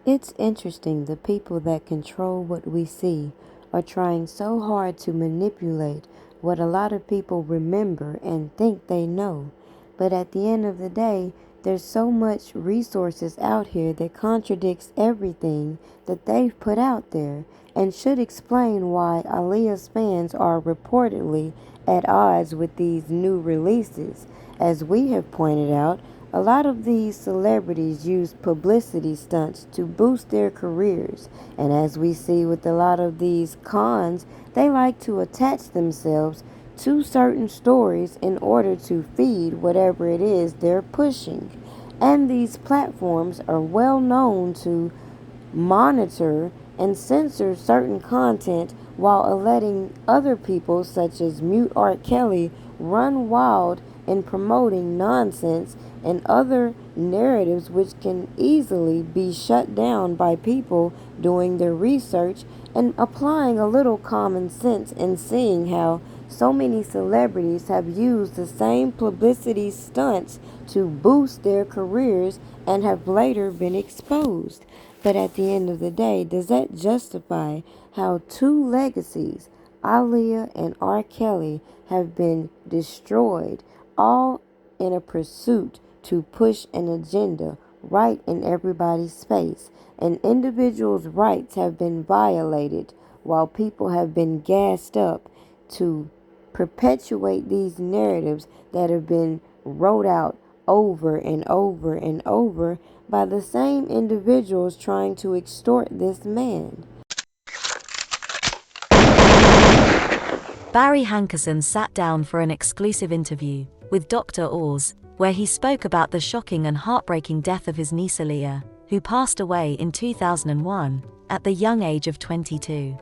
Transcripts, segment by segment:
It's interesting the people that control what we see are trying so hard to manipulate what a lot of people remember and think they know. But at the end of the day, there's so much resources out here that contradicts everything that they've put out there and should explain why Aaliyah's fans are reportedly at odds with these new releases. As we have pointed out, a lot of these celebrities use publicity stunts to boost their careers, and as we see with a lot of these cons, they like to attach themselves to certain stories in order to feed whatever it is they're pushing. And these platforms are well known to monitor and censor certain content while letting other people, such as Mute R. Kelly, run wild in promoting nonsense and other narratives which can easily be shut down by people doing their research and applying a little common sense and seeing how so many celebrities have used the same publicity stunts to boost their careers and have later been exposed. But at the end of the day, does that justify how two legacies, Aaliyah and R. Kelly, have been destroyed, all in a pursuit to push an agenda right in everybody's face, and individuals' rights have been violated while people have been gassed up to perpetuate these narratives that have been wrote out over and over and over by the same individuals trying to extort this man. Barry Hankerson sat down for an exclusive interview with Dr. Oz, where he spoke about the shocking and heartbreaking death of his niece Aaliyah, who passed away in 2001 at the young age of 22.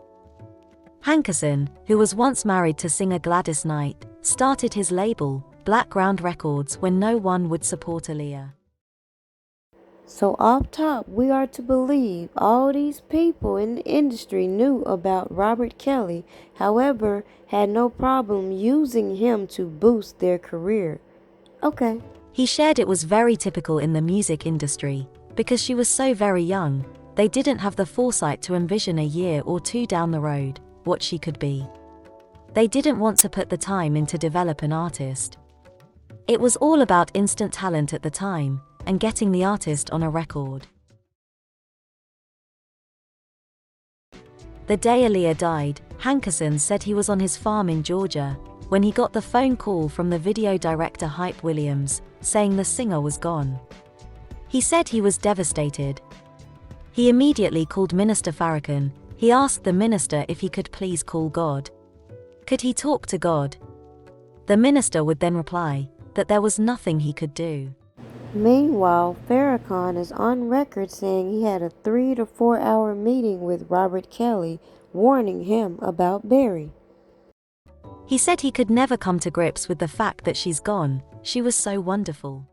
Hankerson, who was once married to singer Gladys Knight, started his label, Blackground Records, when no one would support Aaliyah. So off top, we are to believe all these people in the industry knew about Robert Kelly, however, had no problem using him to boost their career. Okay. He shared it was very typical in the music industry, because she was so very young, they didn't have the foresight to envision a year or two down the road what she could be. They didn't want to put the time in to develop an artist. It was all about instant talent at the time, and getting the artist on a record. The day Aaliyah died, Hankerson said he was on his farm in Georgia when he got the phone call from the video director Hype Williams, saying the singer was gone. He said he was devastated. He immediately called Minister Farrakhan. He asked the minister if he could please call God. Could he talk to God? The minister would then reply that there was nothing he could do. Meanwhile, Farrakhan is on record saying he had a 3 to 4 hour meeting with Robert Kelly, warning him about Barry. He said he could never come to grips with the fact that she's gone. She was so wonderful.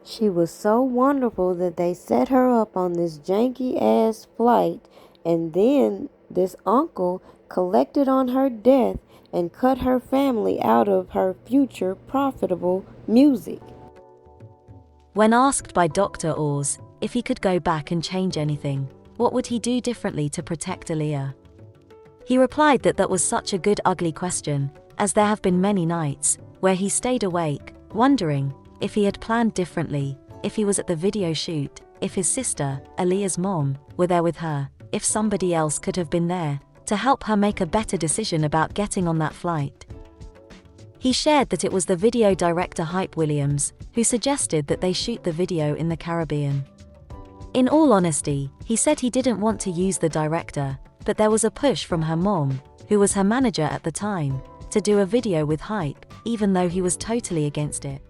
She was so wonderful that they set her up on this janky ass flight, and then this uncle collected on her death and cut her family out of her future profitable music. When asked by Dr. Oz if he could go back and change anything, what would he do differently to protect Aaliyah? He replied that that was such a good ugly question, as there have been many nights where he stayed awake, wondering if he had planned differently, if he was at the video shoot, if his sister, Aaliyah's mom, were there with her, if somebody else could have been there to help her make a better decision about getting on that flight. He shared that it was the video director Hype Williams who suggested that they shoot the video in the Caribbean. In all honesty, he said he didn't want to use the director, but there was a push from her mom, who was her manager at the time, to do a video with Hype, even though he was totally against it.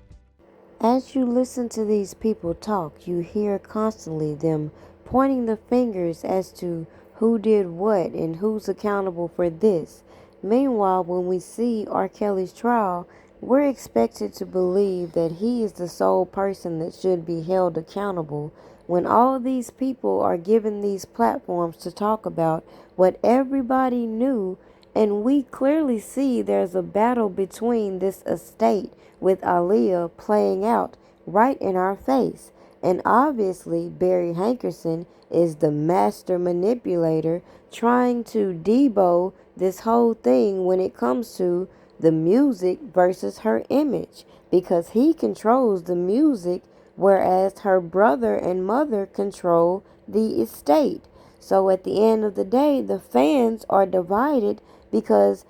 As you listen to these people talk, you hear constantly them pointing the fingers as to who did what and who's accountable for this. Meanwhile, when we see R. Kelly's trial, we're expected to believe that he is the sole person that should be held accountable, when all of these people are given these platforms to talk about what everybody knew, and we clearly see there's a battle between this estate with Aaliyah playing out right in our face. And obviously, Barry Hankerson is the master manipulator trying to debo this whole thing when it comes to the music versus her image, because he controls the music, whereas her brother and mother control the estate. So at the end of the day, the fans are divided because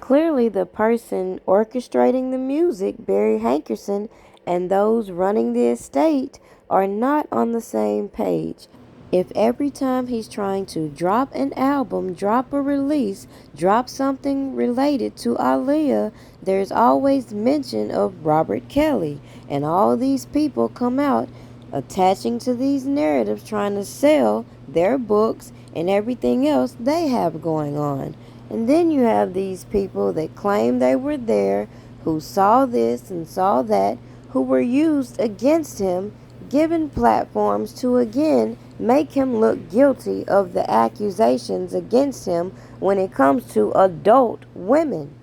clearly the person orchestrating the music, Barry Hankerson, and those running the estate are not on the same page. If every time he's trying to drop an album, drop a release, drop something related to Aaliyah, there's always mention of Robert Kelly, and all these people come out attaching to these narratives, trying to sell their books and everything else they have going on. And then you have these people that claim they were there, who saw this and saw that, who were used against him, given platforms to again make him look guilty of the accusations against him when it comes to adult women.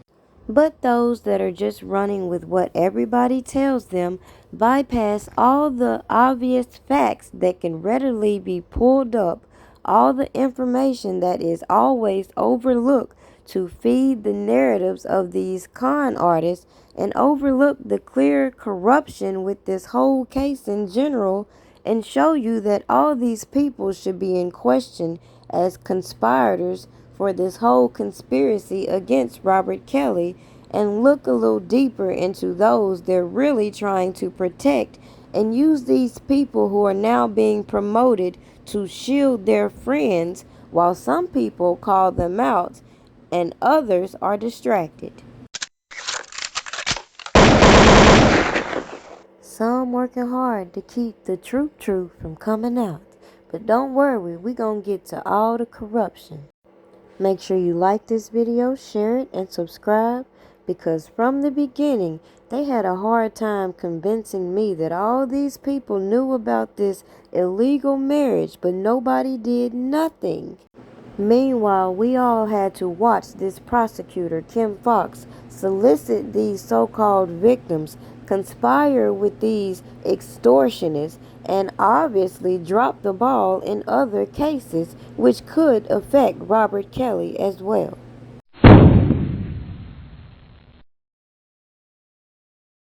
But those that are just running with what everybody tells them bypass all the obvious facts that can readily be pulled up, all the information that is always overlooked to feed the narratives of these con artists, and overlook the clear corruption with this whole case in general, and show you that all these people should be in question as conspirators for this whole conspiracy against Robert Kelly, and look a little deeper into those they're really trying to protect, and use these people who are now being promoted to shield their friends, while some people call them out and others are distracted. Some working hard to keep the truth from coming out. But don't worry, we gonna get to all the corruption. Make sure you like this video, share it, and subscribe, because from the beginning, they had a hard time convincing me that all these people knew about this illegal marriage, but nobody did nothing. Meanwhile, we all had to watch this prosecutor, Kim Foxx, solicit these so-called victims, conspire with these extortionists, and obviously drop the ball in other cases which could affect Robert Kelly as well.